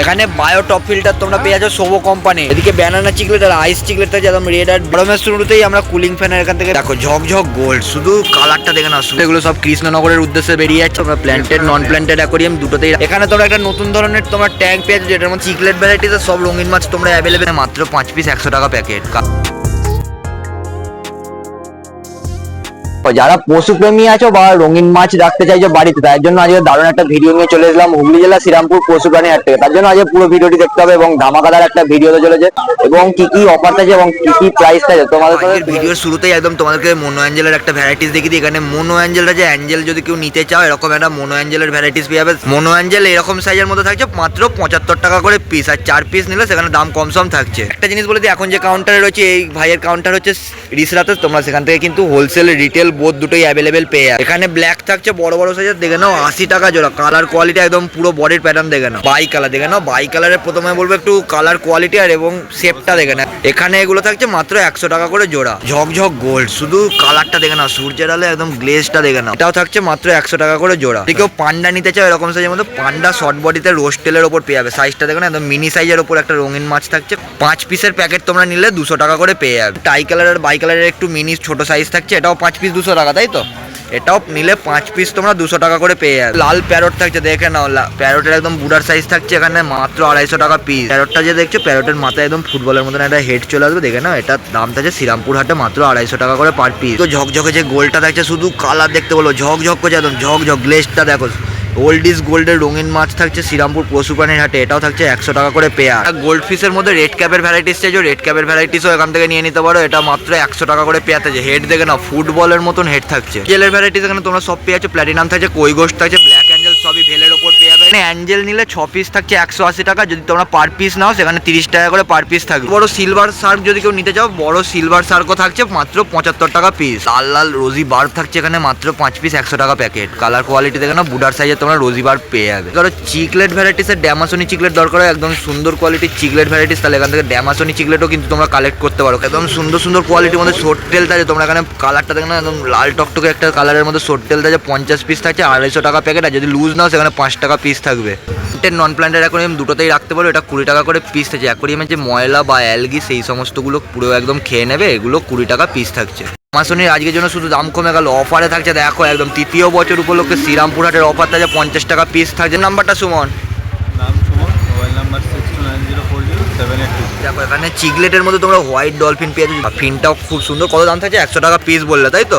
এখানে bio top filter তোমরা পেয়ে যাচ্ছ সোবো কোম্পানি। এদিকে ব্যানানা চিকলেট আর আইস চিকলেট থাকে একদম রেড আর গরমের শুরুতেই আমরা কুলিং ফ্যানের এখান থেকে দেখো ঝকঝক গোল্ড, শুধু কালারটা দেখে না। এগুলো সব কৃষ্ণনগরের উদ্দেশ্যে বেরিয়ে যাচ্ছে। তোমরা প্ল্যান্টেড নন প্ল্যান্টেড অ্যাকোরিয়াম দুটোতেই। এখানে তোমরা একটা নতুন ধরনের তোমার ট্যাঙ্ক পেয়ে যাচ্ছ যেটার মধ্যে চিকলেট ভ্যারাইটিস সব রঙিন মাছ তোমরা অ্যাভেলেবেল, মাত্র 5 পিস 100 টাকা প্যাকেট। যারা পশুপ্রেমী আছো বা রঙিন মাছ রাখতে চাইছো বাড়িতে, তার জন্য আজকে দারুণ একটা ভিডিও নিয়ে চলে এলাম হুগলি জেলা শ্রীরামপুর পশু প্রাণী হাট থেকে। তার জন্য আজকে পুরো ভিডিওটি দেখতে হবে এবং ধামাকাদার একটা ভিডিও চলেছে এবং কি কি অফার থাকে এবং কি কি প্রাইস থাকে তোমাদের ভিডিওর শুরুতেই একদম তোমাদেরকে মোনো অ্যাঞ্জেলের একটা ভ্যারাইটিস দেখিয়ে দিই। এখানে মোনো অ্যাঞ্জেলটা যে অ্যাঞ্জেল যদি কেউ নিতে চাও এরকম একটা মোনো অ্যাঞ্জেলের ভ্যারাইটিস পেয়ে যাবে। মোনো অ্যাঞ্জেল এরকম সাইজের মধ্যে থাকছে মাত্র 75 টাকা করে পিস, আর 4 পিস নিলে সেখানে দাম কম সম থাকছে। একটা জিনিস বলে দিই, এখন যে কাউন্টারে রয়েছে এই ভাইয়ের কাউন্টার হচ্ছে রিসরাতে, তোমরা সেখান থেকে কিন্তু হোলসেল রিটেল বোথ দুটোই অ্যাভেলেবেল পেয়ে যাবে। এখানে ব্ল্যাক থাকছে বড় বড় সাইজের, দেখে নাও 80 টাকা জোড়া। কালার কোয়ালিটি একদম পুরো বডির প্যাটার্ন দেখে নাও। বাই কালার দেখে নাও, বাই কালারের প্রথমে বলবো একটু কালার কোয়ালিটি আর এবং শেপটা দেখে নাও। এখানে এগুলো থাকছে মাত্র 100 টাকা করে জোড়া। ঝকঝক গোল্ড, শুধু কালারটা দেখে নাও, সূর্যের আলো একদম গ্লেজটা দেখে নাও। এটাও থাকছে মাত্র 100 টাকা করে জোড়া। যদি কেউ পান্ডা নিতে চাও এরকম সাইজের মধ্যে, পান্ডা শর্ট বডিতে রোস্টেলের ওপর পেয়ে যাবে। সাইজটা দেখো না, একদম মিনি সাইজের ওপর একটা রঙিন মাছ থাকছে। 5 পিসের প্যাকেট তোমরা নিলে 200 টাকা করে পেয়ে যাবে। টাই কালার আর বাই কালারের একটু মিনি ছোট সাইজ থাকছে, এটাও 5 পিস 200 টাকা, তাই তো? এটাও নিলে 5 পিস তোমরা 200 টাকা করে পেয়ে যাবে। লাল প্যারট থাকছে, দেখে নাও, প্যারটের একদম বুড়ার সাইজ থাকছে এখানে মাত্র 250 টাকা পিস। প্যারটটা যে দেখছো, প্যারটের মাথায় একদম ফুটবলের মতন একটা হেড চলে আসবে, দেখে নাও। এটার দাম থাকছে শ্রীরামপুর হাটে মাত্র 250 টাকা করে পার পিস। তো ঝকঝকে যে গোল্ডটা থাকছে, শুধু কালার দেখতে বলো, ঝকঝক করছে একদম, ঝকঝক গ্লেজটা দেখো। ওল্ড ইজ গোল্ডের রঙিন মাছ থাকছে শ্রীরামপুর পশু প্রাণীর হাটে, এটাও থাকছে 100 টাকা করে পেয়ার। গোল্ড ফিশের মধ্যে রেড ক্যাপের ভ্যারাইটিস চাইছো, রেড ক্যাপের ভ্যারাইটিসও এখান থেকে নিয়ে নিতে পারো। এটা মাত্র 100 টাকা করে পেয়ার থাকছে। হেড দেখে নাও, ফুটবলের মতন হেড থাকছে। জেলের ভ্যারাইটিস এখানে তোমরা সব পেয়ে যাচ্ছ। প্ল্যাটিনাম থাকছে, কই গোস্ট থাকছে, ব্ল্যাক অ্যাঞ্জেল সবই ভেলের ওপর পেয়ে যাবে। অ্যাঞ্জেল নিলে 6 পিস থাকছে 180 টাকা। যদি তোমরা পার পিস নাও সেখানে 30 টাকা করে পার পিস থাকবে। বড় সিলভার শার্ক যদি কেউ নিতে চাও, বড় সিলভার শার্কও থাকছে মাত্র 75 টাকা পিস। লাল লাল রোজি বার্ব থাকছে এখানে মাত্র 5 পিস 100 টাকা প্যাকেট। কালার কোয়ালিটি দেখে নাও, বুডার সাইজে তোমরা রোজি বার্ব পেয়ে যাবে। ধরো চিকলেট ভ্যারাইটিসের ড্যামাসনি চিকলেট দরকার হয়, একদম সুন্দর কোয়ালিটির চিকলেট ভ্যারাইটিস, তাহলে এখান থেকে ড্যামাসনি চিকলেটও কিন্তু তোমরা কালেক্ট করতে পারো। একদম সুন্দর সুন্দর কোয়ালিটির মধ্যে শর্ট টেল থাকে। তোমরা এখানে কালারটা দেখো না, একদম লাল টকটকে একটা কালারের মধ্যে শর্ট টেল থাকে, 50 পিস থাকছে 250 টাকা প্যাকেট। আর যদি লুজ নাও সেখানে 5 টাকা পিস থাকবে। নন প্ল্যান্টেড অ্যাকোরিয়াম দুটোতেই রাখতে পারো। এটা 20 টাকা করে পিস থাকছে। অ্যাকোরিয়ামের যে ময়লা বা অ্যালগি সেই সমস্তগুলো পুরো একদম খেয়ে নেবে, এগুলো 20 টাকা পিস থাকছে। ড্যামাসনির আজকের জন্য শুধু দাম কমে গেল, অফারে থাকছে দেখো, একদম তৃতীয় বছর উপলক্ষে শ্রীরামপুর হাটের অফার থাকছে 50 টাকা পিস থাকছে। নাম্বারটা সুমন, মোবাইল নাম্বার 6290407822। দেখো এখানে চিকলেটের মধ্যে তোমরা হোয়াইট ডলফিন পেয়ে যাচ্ছ, ফিনটাও খুব সুন্দর। কত দাম থাকছে? 100 টাকা পিস বললে, তাই তো?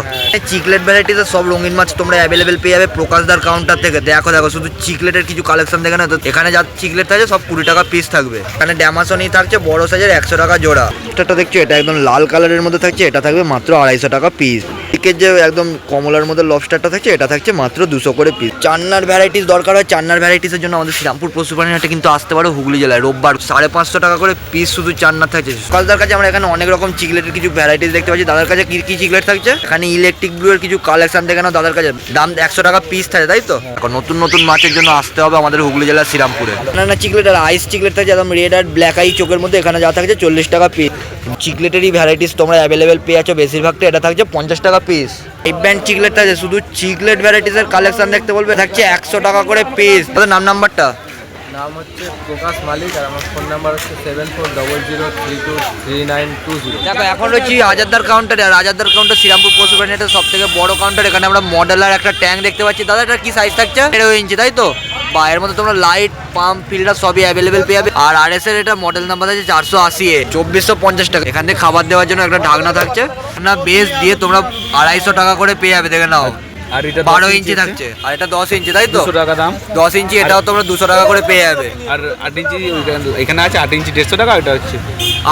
চিকলেট ভ্যারাইটিসের সব রঙিন মাছ তোমরা অ্যাভেলেবেল পেয়ে যাবে প্রকাশদার কাউন্টার থেকে। দেখো দেখো, শুধু চিকলেটের কিছু কালেকশন দেখে না তো, এখানে যা চিকলেট থাকছে সব 20 টাকা পিস থাকবে। এখানে ড্যামাসনি থাকছে বড় সাইজের 100 টাকা জোড়া। এটা দেখছো, এটা একদম লাল কালারের মধ্যে থাকছে, এটা থাকবে মাত্র 250 টাকা পিস। এদিকে যে একদম কমলার মধ্যে লবস্টারটা থাকছে, এটা থাকছে মাত্র 200 করে পিস। চান্নার ভ্যারাইটিস দরকার হয়, চান্নার ভ্যারাইটিসের জন্য আমাদের শ্রীরামপুর পশু প্রাণী হাটে কিন্তু আসতে পারো হুগলি জেলায়। রোববার 550 টাকা করে পিস শুধু চান্নার থাকছে। কালদার কাছে আমরা এখানে অনেক রকম চিকলেটের কিছু ভ্যারাইটিস দেখতে পাচ্ছি। দাদার কাছে কি কি চিকলেট থাকছে? এখানে ইলেকট্রিক ব্লু এর কিছু কালেকশন দেখে নাও, দাদার কাছে দাম 100 টাকা পিস থাকে, তাই তো? নতুন নতুন মাছের জন্য আসতে হবে আমাদের হুগলি জেলার শ্রীরামপুরে। না চিকলেট আর আইস চিকলেট থাকছে একদম রেড আর ব্ল্যাক আই চোখের মধ্যে, এখানে যা থাকছে 40 টাকা পিস। চিকলেটেরই ভ্যারাইটিস তোমরা অ্যাভেলেবেল পেয়ে যাচ্ছ বেশিরভাগটা, এটা থাকছে 50 টাকা পিস। এই ব্যান্ড চিকলেট থাকছে, শুধু চিকলেট ভ্যারাইটিসের কালেকশন দেখতে বলবে, থাকছে 100 টাকা করে পিস। তাদের নাম্বারটা নাম হচ্ছে প্রকাশ মালিক আর আমার ফোন নাম্বার হচ্ছে 7400323920। দেখো এখন রয়েছি আজাদদার কাউন্টারে, আর আজাদদার কাউন্টার শ্রীরামপুর পশু প্রাণী হাটের সব থেকে বড় কাউন্টার। এখানে আমরা মডেলার একটা ট্যাঙ্ক দেখতে পাচ্ছি। দাদা এটা কি সাইজ থাকছে? 13 ইঞ্চি, তাই তো? বা এর মধ্যে তোমরা লাইট পাম্প ফিল্টার সবই অ্যাভেলেবেল পেয়ে যাবে। আর আর এস এর এটা মডেল নাম্বার আছে 480A, 2450 টাকা। এখান থেকে খাবার দেওয়ার জন্য একটা ঢাকনা থাকছে না, বেস দিয়ে তোমরা 250 টাকা করে পেয়ে যাবে, দেখে নাও। আর এটা 12 ইঞ্চি থাকছে, আর এটা 10 ইঞ্চি, তাই তো? 200 টাকা দাম। 10 ইঞ্চি এটাও তোমরা 200 টাকা করে পেয়ে যাবে। আর 8 ইঞ্চি এখানে আছে, 8 ইঞ্চি 150 টাকা। এটা হচ্ছে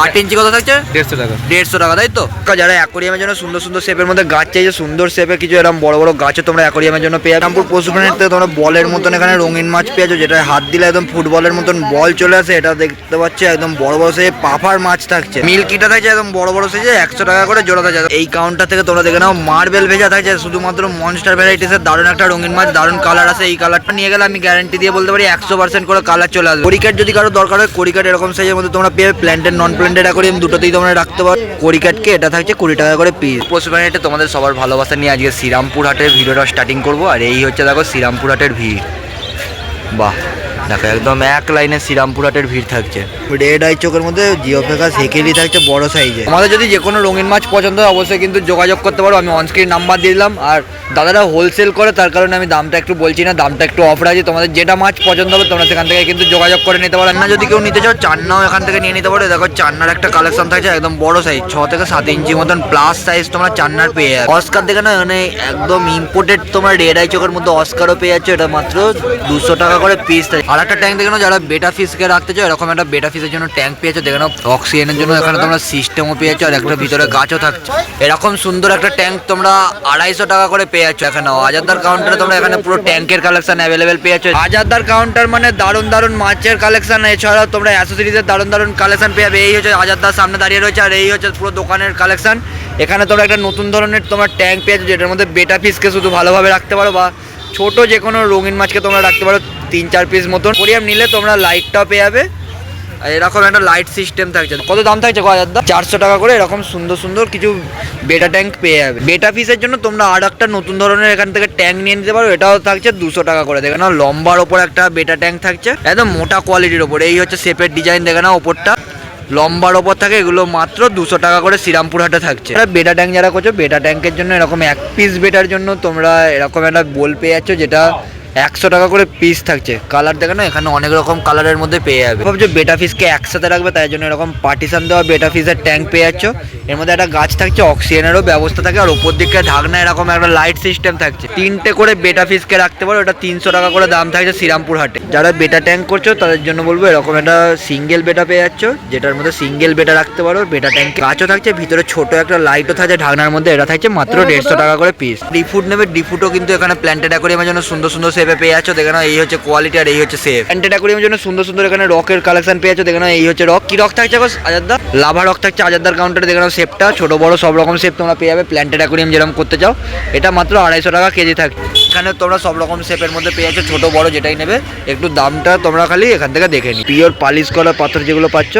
8 ইঞ্চি কত থাকছে? 150 টাকা। 150 টাকা, তাই তো? যারা অ্যাকোরিয়ামের জন্য সুন্দর সুন্দর শেপের মধ্যে গাছ চাইছে, সুন্দর শেপে কিছু এরকম বড় বড় গাছও তোমরা অ্যাকোরিয়ামের জন্য পেয়ে যাবে। শ্রীরামপুর পশু প্রাণীর থেকে তোমরা বলের মতন এখানে রঙিন মাছ পেয়ে যাচ্ছ, যেটা হাত দিলে একদম ফুটবলের মতন বল চলে আসে। এটা দেখতে পাচ্ছ একদম বড় বড় সাইজে পাফার মাছ থাকছে। মিল্কিটা থাকছে একদম বড় বড় সাইজে, 100 টাকা করে জোড়া থাকছে। এই কাউন্টার থেকে তোমরা দেখে নাও মার্বেল ভেজা থাকছে, শুধুমাত্র মনস্টার ভ্যারাইটিসের দারুণ একটা রঙিন মাছ, দারুণ কালার আছে। এই কালারটা নিয়ে গেলে আমি গ্যারান্টি দিয়ে বলতে পারি 100% করে কালার চলে আসবে। কোরিকাট যদি কারো দরকার হয়, কোরিকাট এরকম সাইজের মধ্যে তোমরা পেয়ে, প্ল্যান্টেড নন প্ল্যান্টেড অ্যাকোরিয়াম দুটোতেই তোমরা রাখতে পারো। কোরিকাটকে এটা থাকছে 20 টাকা করে পিস। পশু প্রাণী হাটে তোমাদের সবার ভালোবাসা নিয়ে আজকে শ্রীরামপুর হাটের ভিডিওটা স্টার্টিং করবো। আর এই হচ্ছে দেখো শ্রীরামপুর হাটের ভিড়, বাহ দেখো একদম এক লাইনে শ্রীরামপুর হাটের ভিড় থাকছে। রেড আই চোখের মধ্যে জিও ফেকাস হেকেলি থাকছে বড় সাইজে। আমাদের যদি যে কোনো রঙিন মাছ পছন্দ হয় অবশ্যই কিন্তু যোগাযোগ করতে পারো, আমি অনস্ক্রিন নাম্বার দিয়ে দিলাম। আর দাদারা হোলসেল করে, তার কারণে আমি দামটা একটু বলছি না, দামটা একটু অফার আছে। তোমাদের যেটা মাছ পছন্দ হবে তোমরা সেখান থেকে কিন্তু যোগাযোগ করে নিতে পারো। না যদি কেউ নিতে চাও চান্নাও এখান থেকে নিয়ে নিতে পারো। দেখো চান্নার একটা কালেকশন থাকছে একদম বড় সাইজ, 6 থেকে 7 ইঞ্চি মতন প্লাস সাইজ তোমরা চান্নার পেয়ে যাবে। অস্কার দেখে না মানে একদম ইম্পোর্টেড তোমরা রেড আই চোখের মধ্যে অস্কারও পেয়ে যাচ্ছ, এটা মাত্র 200 টাকা করে পিস। আর একটা ট্যাঙ্ক দেখে নাও, যারা বেটা ফিশকে রাখতে চাও এরকম একটা বেটা ফিশের জন্য ট্যাঙ্ক পেয়েছো। দেখে নাও অক্সিজেনের জন্য এখানে তোমরা সিস্টেমও পেয়েছো, আর একটা ভিতরে গাছও থাকছে। এরকম সুন্দর একটা ট্যাঙ্ক তোমরা 250 টাকা করে পেয়ে যাচ্ছ। এখানে আজাদার কাউন্টারে তোমরা এখানে পুরো ট্যাঙ্কের কালেকশন অ্যাভেলেবেল পেয়ে যাচ্ছ। আজাদার কাউন্টার মানে দারুণ দারুণ মাছের কালেকশন, এছাড়াও তোমরা অ্যাসেসরিজের দারুণ দারুণ কালেকশন পেয়ে যাবে। এই হচ্ছে আজাদার সামনে দাঁড়িয়ে রয়েছে, আর এই হচ্ছে পুরো দোকানের কালেকশন। এখানে তোমরা একটা নতুন ধরনের তোমার ট্যাঙ্ক পেয়েছো, যেটার মধ্যে বেটা ফিশকে শুধু ভালোভাবে রাখতে পারো, বা ছোট যে কোনো রঙিন মাছকে তোমরা রাখতে পারো 3-4 পিস মতন। কোরিয়াম নিলে তোমরা লাইটটাও পেয়ে যাবে, এরকম একটা লাইট সিস্টেম থাকছে। কত দাম থাকছে 400 টাকা করে। এরকম সুন্দর সুন্দর কিছু বেটা ট্যাঙ্ক পেয়ে যাবে। বেটা ফিশের জন্য তোমরা আর একটা নতুন ধরনের এখান থেকে ট্যাঙ্ক নিয়ে নিতে পারো, এটাও থাকছে 200 টাকা করে। দেখে নাও লম্বার ওপর একটা বেটা ট্যাঙ্ক থাকছে, একদম মোটা কোয়ালিটির ওপর। এই হচ্ছে শেপের ডিজাইন, দেখে নাও ওপরটা লম্বার ওপর থাকে। এগুলো মাত্র 200 টাকা করে শ্রীরামপুর হাটে থাকছে। বেটা ট্যাঙ্ক যারা করছো, বেটা ট্যাঙ্কের জন্য এরকম 1 পিস বেটার জন্য তোমরা এরকম একটা বোল পেয়ে যাচ্ছ, যেটা 100 টাকা করে পিস থাকছে। কালার দেখে না এখানে অনেক রকম কালারের মধ্যে পেয়ে যাবে। ভাবছো বেটা ফিশকে একসাথে রাখবে, তাই জন্য এরকম পার্টিশন দেওয়া বেটা ফিশের ট্যাঙ্ক পেয়ে যাচ্ছ। এর মধ্যে একটা গাছ থাকছে, অক্সিজেনেরও ব্যবস্থা থাকে, আর ওপর দিকে ঢাকনা এরকম একটা লাইট সিস্টেম থাকছে। 3টে করে বেটা ফিশকে রাখতে পারো, এটা 300 টাকা করে দাম থাকছে শ্রীরামপুর হাটে। যারা বেটা ট্যাঙ্ক করছো তাদের জন্য বলবো এরকম একটা সিঙ্গেল বেটা পেয়ে যাচ্ছ, যেটার মধ্যে সিঙ্গেল বেটা রাখতে পারো। বেটা ট্যাঙ্ক গাছও থাকছে, ভিতরে ছোট একটা লাইটও থাকছে ঢাকনার মধ্যে, এটা থাকছে মাত্র 150 টাকা করে পিস। ডিফুড নেবে, ডিফুডও কিন্তু এখানে প্ল্যান্টেড অ্যাকোয়ারিয়ামের জন্য সুন্দর সুন্দর শেপে পেয়ে যাচ্ছ। দেখে নাও এই হচ্ছে কোয়ালিটি, আর এই হচ্ছে শেপ। প্ল্যান্টেড অ্যাকোয়ারিয়ামের জন্য সুন্দর সুন্দর এখানে রকের কালেকশন পেয়ে যাচ্ছ। দেখে নাও এই হচ্ছে রক। কি রক থাকছে আজাদা? লাভা রক থাকছে আজাদার কাউন্টারে। দেখে নাও শেপটা ছোট বড় সব রকম শেপ তোমরা পেয়ে যাবে। প্ল্যান্টেড অ্যাকোয়ারিয়াম যেরকম করতে চাও এটা মাত্র 250 টাকা কেজি থাকে। এখানে তোমরা সব রকম শেপের মধ্যে পেয়ে যাচ্ছ, ছোট বড় যেটাই নেবে। একটু দামটা তোমরা খালি এখান থেকে দেখে নি। পিওর পালিশ করা পাথর যেগুলো পাচ্ছ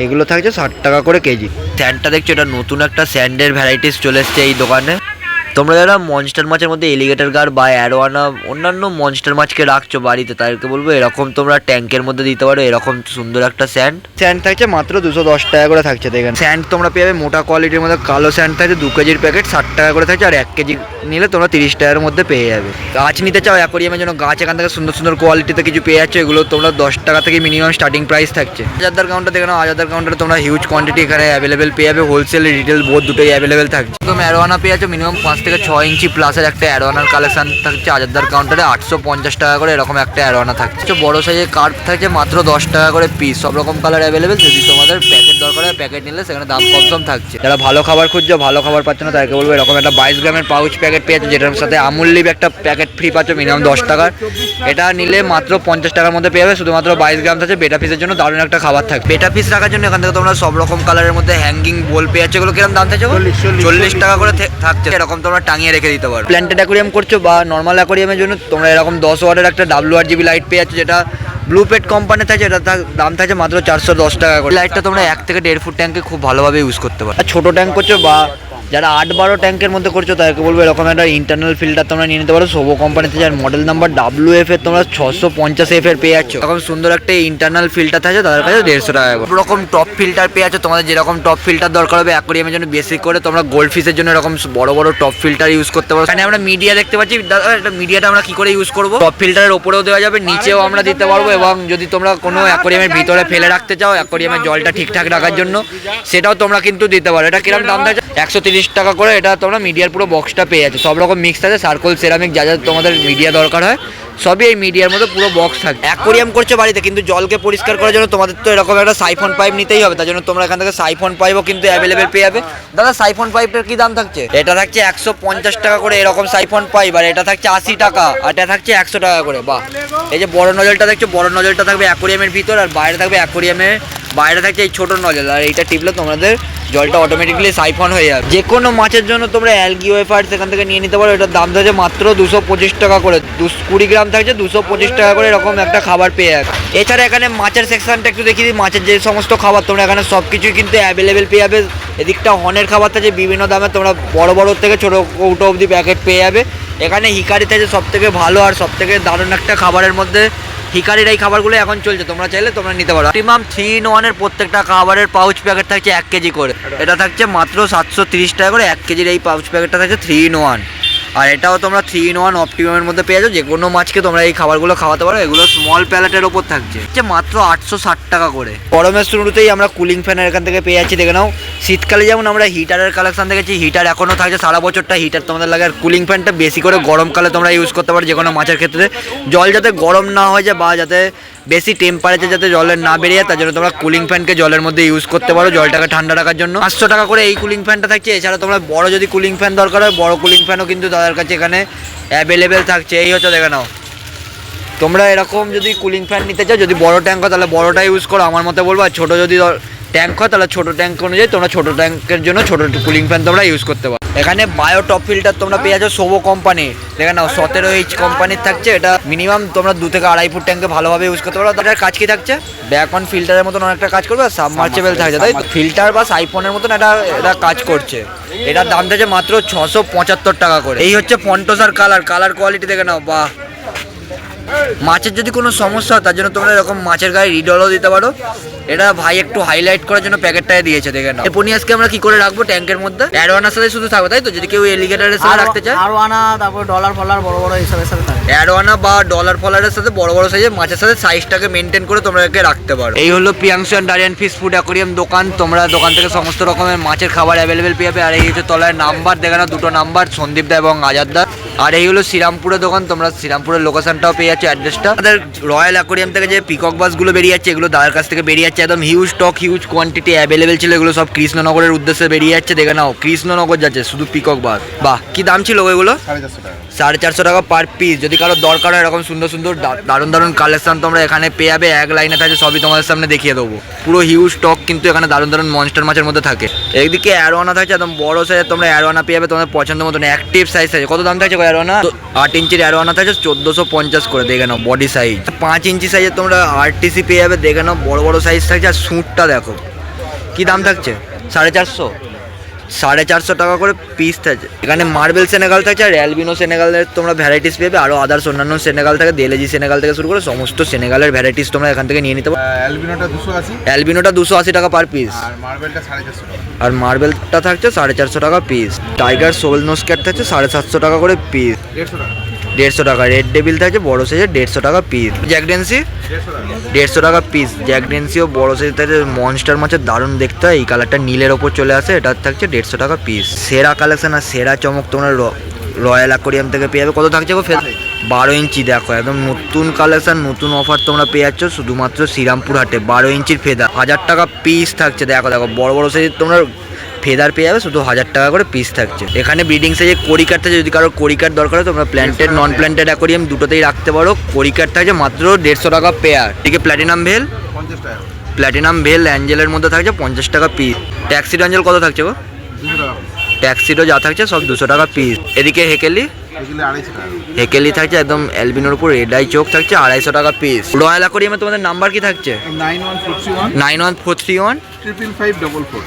এগুলো থাকছে 60 টাকা করে কেজি। স্যান্ডটা দেখছো, এটা নতুন একটা স্যান্ডের ভ্যারাইটিস চলে এসছে এই দোকানে। তোমরা যারা মনস্টার মাছের মধ্যে এলিগেটর গার বা অ্যারোয়ানা অন্যান্য মনস্টার মাছকে রাখছো বাড়িতে, তাদেরকে বলবো এরকম তোমরা ট্যাঙ্কের মধ্যে দিতে পারো। এরকম সুন্দর একটা স্যান্ড থাকছে মাত্র 210 টাকা করে থাকছে। দেখেন স্যান্ড তোমরা পেয়ে যাবে মোটা কোয়ালিটির মধ্যে। কালো স্যান্ড থাকছে 2 কেজির প্যাকেট 60 টাকা করে থাকছে, আর 1 কেজি নিলে তোমরা 30 টাকার মধ্যে পেয়ে যাবে। গাছ নিতে চাও অ্যাকোয়ারিয়ামের জন্য, গাছ এখান থেকে সুন্দর সুন্দর কোয়ালিটিতে কিছু পেয়ে যাচ্ছে। এগুলো তোমরা 10 টাকা থেকে মিনিমাম স্টার্টিং প্রাইস থাকছে। আজাদার কাউন্টার দেখে নাও, আজাদার কাউন্টারে তোমরা হিউজ কোয়ান্টিটি এখানে অ্যাভেলেবেল পেয়ে যাবে। হোলসেল রিটেল বোথ দুটোই অ্যাভেলেবেল থাকছে। তোমরা অ্যারোয়ানা পেয়ে যাচ্ছ মিনিমাম 5 থেকে 6 ইঞ্চি প্লাসের একটা অ্যারোয়ানার কালেকশন থাকছে আজাদার কাউন্টারে। 850 টাকা করে এরকম একটা অ্যারোয়ানা থাকছে। বড় সাইজের কার্প থাকছে মাত্র 10 টাকা করে পিস। সব রকম কালার অ্যাভেলেবেল। যদি তোমাদের প্যাকেট দরকার হয় প্যাকেট নিলে সেখানে দাম কম থাকছে। যারা ভালো খাবার খুঁজছো, ভালো খাবার পাচ্ছ না, তাদেরকে বলবো এরকম একটা 22 গ্রামের পাউচ প্যাকেট পেয়ে যাচ্ছে, যেটার সাথে আমুল লিভ একটা প্যাকেট ফ্রি পাচ্ছ মিনিমাম 10 টাকার। এটা নিলে মাত্র 50 টাকার মধ্যে পেয়ে যাবে। শুধুমাত্র 22 গ্রাম থাকছে। বেটা পিসের জন্য দারুণ একটা খাবার থাকবে। বেটা পিস রাখার জন্য এখান থেকে তোমরা সব রকম কালারের মধ্যে হ্যাঙ্গিং বোল পেয়ে যাচ্ছে। এগুলো কিরকম দাম থাকছে? 40 টাকা করে থাকছে। এরকম তোমরা টাঙিয়ে রেখে দিতে পারো। প্ল্যান্টেড অ্যাকোয়ারিয়াম করছো বা নর্মাল অ্যাকোয়ারিয়ামের জন্য তোমরা এরকম 10 ওয়াটের একটা WRGB লাইট পেয়ে যাচ্ছে, যেটা ব্লু পেট কোম্পানি থাকছে। এটা দাম থাকছে মাত্র 410 টাকা করে। লাইটটা তোমরা 1 থেকে 1.5 ফুট ট্যাঙ্কে খুব ভালোভাবে ইউজ করতে পারো। আর ছোট ট্যাঙ্ক করছো বা যারা 8-12 ট্যাঙ্কের মধ্যে করছো তাদেরকে বলবো এরকম একটা ইন্টারনাল ফিল্টার তোমরা নিয়ে নিতে পারো সোবো কোম্পানিতে, যার মডেল নাম্বার WF এর তোমরা 650F এর পেয়ে যাচ্ছ। এরকম সুন্দর একটা ইন্টারনাল ফিল্টার থাকে, তাদের কাছে 150 টাকা। এরকম টপ ফিল্টার পেয়ে যাচ্ছ। তোমাদের যেরকম টপ ফিল্টার দরকার হবে অ্যাকোয়ারিয়ামের জন্য বেসিক করে, তোমরা গোল্ড ফিশের জন্য এরকম বড় বড় টপ ফিল্টার ইউজ করতে পারো। এখানে আমরা মিডিয়া দেখতে পাচ্ছি। এটা মিডিয়াটা আমরা কি করে ইউজ করবো? টপ ফিল্টারের ওপরেও দেওয়া যাবে, নিচেও আমরা দিতে পারবো। এবং যদি তোমরা কোনো অ্যাকোয়ারিয়ামের ভিতরে ফেলে রাখতে চাও অ্যাকোয়ারিয়ামের জলটা ঠিকঠাক রাখার জন্য, সেটাও তোমরা কিন্তু দিতে পারো। এটা কিরকম দাম থাকছে? 130 টাকা করে। এটা তোমরা মিডিয়ার পুরো বক্সটা পেয়ে যাচ্ছে। সব রকম মিক্স আছে, সার্কল সেরামিক যা যা তোমাদের মিডিয়া দরকার হয় সবই এই মিডিয়ার মধ্যে পুরো বক্স থাকে। অ্যাকোয়ারিয়াম করছো বাড়িতে, কিন্তু জলকে পরিষ্কার করার জন্য তোমাদের তো এরকম একটা সাইফন পাইপ নিতেই হবে। তার জন্য তোমরা এখান থেকে সাইফন পাইপও কিন্তু অ্যাভেলেবেল পেয়ে যাবে। দাদা সাইফন পাইপটার কি দাম থাকছে? এটা থাকছে 150 টাকা করে এরকম সাইফন পাইপ, আর এটা থাকছে 80 টাকা, আর এটা থাকছে 100 টাকা করে। বাহ, এই যে বড় নজলটা দেখছো, বড় নজলটা থাকবে অ্যাকোয়ারিয়ামের ভিতর, আর বাইরে থাকবে অ্যাকোয়ারিয়ামের বাইরে থাকছে এই ছোট নজল। আর এইটা টিপলে তোমাদের জলটা অটোমেটিক্যালি সাইফন হয়ে যাবে। যে কোনো মাছের জন্য তোমরা অ্যালগি ওয়েফার সেখান থেকে নিয়ে নিতে পারো। এটার দাম থাকছে মাত্র 225 টাকা করে। 20 গ্রাম থাকছে 225 টাকা করে এরকম একটা খাবার পেয়ে যাবে। এছাড়া এখানে মাছের সেকশনটা একটু দেখিয়ে দিই। মাছের যে সমস্ত খাবার তোমরা এখানে সব কিছুই কিন্তু অ্যাভেলেবেল পেয়ে যাবে। এদিকটা হনের খাবার থাকে বিভিন্ন দামে, তোমরা বড় বড় থেকে ছোটো কৌটো অবধি প্যাকেট পেয়ে যাবে। এখানে হিকারি থাকে সব থেকে ভালো আর সব থেকে দারুণ একটা খাবারের মধ্যে হিকারির এই খাবারগুলো এখন চলছে, তোমরা চাইলে তোমরা নিতে পারো। মিনিমাম 3-in-1 এর প্রত্যেকটা খাবারের পাউচ প্যাকেট থাকছে 1 কেজি করে, এটা থাকছে মাত্র 730 টাকা করে 1 কেজির এই পাউচ প্যাকেটটা থাকছে 3-in-1। আর এটাও তোমরা 3-in-1 অপটিমামের মধ্যে পেয়ে যাও, যে কোনো মাছকে তোমরা এই খাবারগুলো খাওয়াতে পারো। এগুলো স্মল প্যালেটের ওপর থাকছে মাত্র 860 টাকা করে। গরমের শুরুতেই আমরা কুলিং ফ্যানের এখান থেকে পেয়ে যাচ্ছি, দেখে নাও। শীতকালে যেমন আমরা হিটারের কালেকশন দেখেছি, হিটার এখনও থাকছে সারা বছরটা হিটার তোমাদের লাগে। আর কুলিং ফ্যানটা বেশি করে গরমকালে তোমরা ইউজ করতে পারো যে কোনো মাছের ক্ষেত্রে, জল যাতে গরম না হয়ে যায় বা যাতে বেশি টেম্পারেচার যাতে জলের না বেরিয়ে যায়, তার জন্য তোমরা কুলিং ফ্যানকে জলের মধ্যে ইউজ করতে পারো জলটাকে ঠান্ডা রাখার জন্য। 500 টাকা করে এই কুলিং ফ্যানটা থাকছে। এছাড়া তোমরা বড় যদি কুলিং ফ্যান দরকার হয়, বড় কুলিং ফ্যানও কিন্তু তাদের কাছে এখানে অ্যাভেলেবেল থাকছে। এই হচ্ছে দেখে নাও, তোমরা এরকম যদি কুলিং ফ্যান নিতে চাও, যদি বড় ট্যাঙ্ক হয় তাহলে বড়টা ইউজ করো আমার মতে বলবো। আর ছোটো যদি ট্যাঙ্ক হয় তাহলে ছোটো ট্যাঙ্ক অনুযায়ী তোমরা ছোটো ট্যাঙ্কের জন্য ছোটো কুলিং ফ্যান তোমরা ইউজ করতে পারো। এখানে বায়ো টপ ফিল্টার তোমরা পেয়ে যাচ্ছ সোবো কোম্পানির, দেখে নাও 17H কোম্পানির থাকছে। এটা মিনিমাম তোমরা 2 থেকে 2.5 ফুট ট্যাঙ্কে ভালোভাবে ইউজ করতে পারো। তার কাজ কি থাকছে, ব্যাক অন ফিল্টারের মতন অনেকটা কাজ করবে, আর সাবমার্সেবল থাকছে, তাই ফিল্টার বা সাইফোনের মতন এটা কাজ করছে। এটার দাম থাকছে মাত্র 675 টাকা করে। এই হচ্ছে ফন্টোসার কালার কোয়ালিটি দেখে নাও, বাহ। মাছের যদি কোনো সমস্যা হয় তার জন্য তোমরা এরকম মাছের গায়ে রিডলও দিতে পারো। এটা ভাই একটু হাইলাইট করার জন্য প্যাকেটটায় দিয়েছে, দেখে নাও। এপোনিয়াসকে আমরা কি করে রাখবো ট্যাঙ্কের মধ্যে, অ্যারোয়ানার সাথে শুধু থাকবে, তাই তো? যদি কেউ এলিগেটরের সাথে রাখতে চায়, আরোয়ানা, তারপর ডলার ফলার বড় বড় হিসাবের সাথে থাকে। অ্যারোয়ানা বা ডলার ফলারের সাথে বড় বড় সাইজের মাছের সাথে সাইজটাকে মেনটেন করে তোমরা একে রাখতে পারো। এই হলো Priyanshu and Darien fish food aquarium দোকান। তোমরা দোকান থেকে সমস্ত রকমের মাছের খাবার অ্যাভেলেবেল পেয়ে যাবে। আর এই হচ্ছে তলায় নাম্বার, দেখে নাও 2টো নাম্বার, সন্দীপ দা এবং আজাদ দা। আর এই হলো শ্রীরামপুরের দোকান, তোমরা শ্রীরামপুরের লোকেশনটাও পেয়ে যাচ্ছ, অ্যাড্রেসটা। আমাদের রয়্যাল অ্যাকোরিয়াম থেকে যে পিকক বাসগুলো বেরিয়ে যাচ্ছে, এগুলো দাদার কাছ থেকে বেরিয়ে যাচ্ছে, একদম huge stock, huge quantity available ছিল। এগুলো সব কৃষ্ণনগরের উদ্দেশ্যে বেরিয়ে যাচ্ছে, দেখে নাও কৃষ্ণনগর যাচ্ছে শুধু পিকক বাস। বাহ, কি দাম ছিল এগুলো? 450 টাকা পার পিস। যদি কারো দরকার হয় এরকম সুন্দর সুন্দর দারুণ কালেকশন তোমরা এখানে পেয়ে যাবে। এক লাইনে থাকে, সবই তোমাদের সামনে দেখিয়ে দেবো। পুরো হিউজ স্টক কিন্তু এখানে দারুণ মনস্টার মাছের মধ্যে থাকে। একদিকে অ্যারোয়ানা থাকছে একদম বড় সাইজের, তোমরা অ্যারোয়ানা পেয়ে যাবে তোমাদের পছন্দ মতন। অ্যাক্টিভ সাইজ আছে, কত দাম থাকছে অ্যারোয়ানা? 8 ইঞ্চির অ্যারোয়ানা থাকছে 1450 করে, দেখে নাও বডি সাইজ। 5 ইঞ্চি সাইজের তোমরা আরটিসি পেয়ে যাবে, দেখে নাও বড় সাইজ থাকছে। আর সুটটা দেখো কি দাম থাকছে, 450 টাকা করে পিস থাকছে। এখানে মার্বেল সেনেগাল থাকছে, আর অ্যালবিনো সেনেগালের তোমরা ভ্যারাইটিস পেবে। আরও আদার্স অন্যান্য সেনেগাল থাকে, দেলেজি সেনেগাল থেকে শুরু করে সমস্ত সেনেগালের ভ্যারাইটিস তোমরা এখান থেকে নিয়ে নিতে পারো। অ্যালবিনোটা 280 টাকা পার পিস, আর মার্বেলটা থাকছে 450 টাকা piece. Tiger sole nose cat থাকছে 750 টাকা করে পিস, 150 টাকা। রেড ডেভিল থাকছে বড় সাইজের 150 টাকা পিস। জ্যাকডেন্সি 150 টাকা পিস। জ্যাকডেন্সিও বড় সাইজ থাকছে, মনস্টার মাছের দারুণ দেখতে হয়। এই কালারটা নীলের ওপর চলে আসে, এটা থাকছে 150 টাকা পিস। সেরা কালেকশন আর সেরা চমক তোমরা রয়্যাল অ্যাকোরিয়াম থেকে পেয়ে যাবে। কত থাকছে গো? 12 ইঞ্চি, দেখো একদম নতুন কালেকশন, নতুন অফার তোমরা পেয়ে যাচ্ছ শুধুমাত্র শ্রীরামপুর হাটে। 12 ইঞ্চির ফেদার 1000 টাকা পিস থাকছে। দেখো বড় সাইজের তোমরা ফেদার পেয়ে যাবে, শুধু 1000 টাকা করে পিস থাকছে। এখানে ব্রিডিং সাইজে কোরিকার থাকছে, যদি কারো কোরিকার দরকার হয় তোমরা প্ল্যান্টেড নন প্ল্যান্টেড অ্যাকোরিয়াম দুটোতেই রাখতে পারো। কোরিকার থাকছে মাত্র 150 টাকা পেয়ার। এদিকে প্ল্যাটিনাম ভেল অ্যাঞ্জেলের মধ্যে থাকছে 50 টাকা পিস। ট্যাক্সিডো অ্যাঞ্জেল কত থাকছে গো? ট্যাক্সিডো যা থাকছে সব 200 টাকা পিস। এদিকে হেকেলি থাকছে একদম অ্যালবিনোর উপর রেড আই চোখ থাকছে 250 টাকা পিস। রয়্যাল অ্যাকোরিয়ামে তোমাদের নাম্বার কি থাকছে? 91431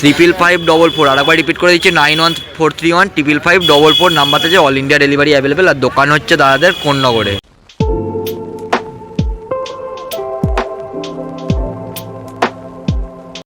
55544। আরেকবার রিপিট করে দিচ্ছি, 91431 55544 নাম্বার থাকছে। All India delivery available. আর দোকান হচ্ছে দাদাদের কোন্নগরে।